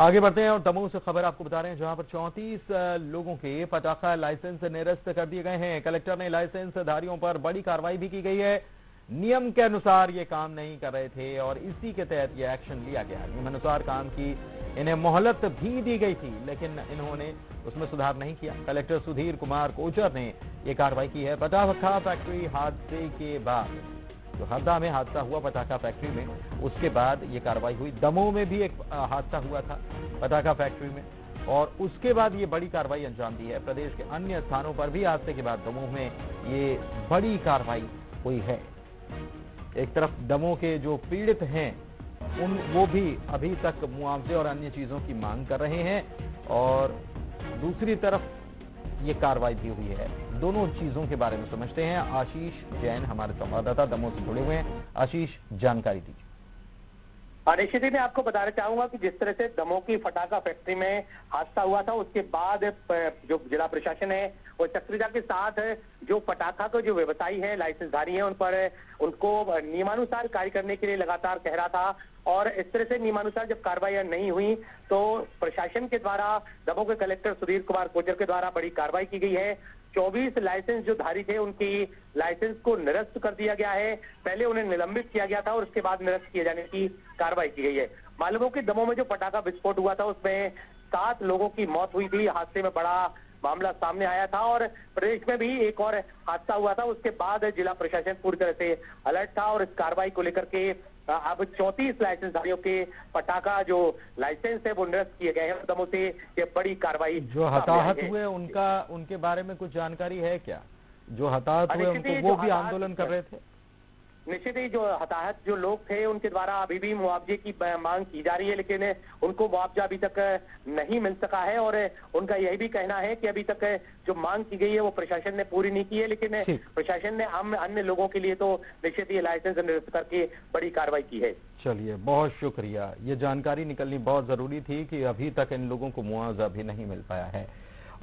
आगे बढ़ते हैं और दमोह से खबर आपको बता रहे हैं, जहां पर 34 लोगों के पटाखा लाइसेंस निरस्त कर दिए गए हैं। कलेक्टर ने लाइसेंस धारियों पर बड़ी कार्रवाई भी की गई है। नियम के अनुसार ये काम नहीं कर रहे थे और इसी के तहत ये एक्शन लिया गया। नियमानुसार काम की इन्हें मोहलत भी दी गई थी, लेकिन इन्होंने उसमें सुधार नहीं किया। कलेक्टर सुधीर कुमार कोचर ने ये कार्रवाई की है। पटाखा फैक्ट्री हादसे के बाद, जो हरदा में हादसा हुआ पटाखा फैक्ट्री में, उसके बाद ये कार्रवाई हुई। दमोह में भी एक हादसा हुआ था पटाखा फैक्ट्री में, और उसके बाद ये बड़ी कार्रवाई अंजाम दी है। प्रदेश के अन्य स्थानों पर भी हादसे के बाद दमोह में ये बड़ी कार्रवाई हुई है। एक तरफ दमोह के जो पीड़ित हैं वो भी अभी तक मुआवजे और अन्य चीजों की मांग कर रहे हैं, और दूसरी तरफ ये कार्रवाई भी हुई है। दोनों चीजों के बारे में समझते हैं। आशीष जैन हमारे संवाददाता दमोह से जुड़े हुए हैं। आशीष, जानकारी दीजिए। निश्चित ही मैं आपको बताना चाहूंगा कि जिस तरह से दमोह की पटाखा फैक्ट्री में हादसा हुआ था, उसके बाद जो जिला प्रशासन है वो सक्रियता के साथ जो पटाखा के जो व्यवसायी है, लाइसेंसधारी है, उनको नियमानुसार कार्य करने के लिए लगातार कह रहा था। और इस तरह से नियमानुसार जब कार्रवाई नहीं हुई तो प्रशासन के द्वारा, दमोह के कलेक्टर सुधीर कुमार कोचर के द्वारा बड़ी कार्रवाई की गई है। 24 लाइसेंस जो धारी थे उनकी लाइसेंस को निरस्त कर दिया गया है। पहले उन्हें निलंबित किया गया था और उसके बाद निरस्त किए जाने की कार्रवाई की गई है। मालूम हो कि दमोह में जो पटाखा विस्फोट हुआ था उसमें 7 लोगों की मौत हुई थी। हादसे में बड़ा मामला सामने आया था और प्रदेश में भी एक और हादसा हुआ था। उसके बाद जिला प्रशासन पूरी तरह से अलर्ट था और इस कार्रवाई को लेकर के अब 34 लाइसेंसधारियों के पटाखा जो लाइसेंस है वो निरस्त किए गए हैं। दमोह से ये बड़ी कार्रवाई। जो हताहत हुए उनके बारे में कुछ जानकारी है क्या? जो हताहत हुए उनको, वो भी आंदोलन कर रहे थे? निश्चित ही जो हताहत जो लोग थे उनके द्वारा अभी भी मुआवजे की मांग की जा रही है, लेकिन उनको मुआवजा अभी तक नहीं मिल सका है। और उनका यही भी कहना है कि अभी तक जो मांग की गई है वो प्रशासन ने पूरी नहीं की है, लेकिन प्रशासन ने अन्य लोगों के लिए तो निश्चित ही लाइसेंस निरस्त करके बड़ी कार्रवाई की है। चलिए, बहुत शुक्रिया। ये जानकारी निकलनी बहुत जरूरी थी कि अभी तक इन लोगों को मुआवजा भी नहीं मिल पाया है।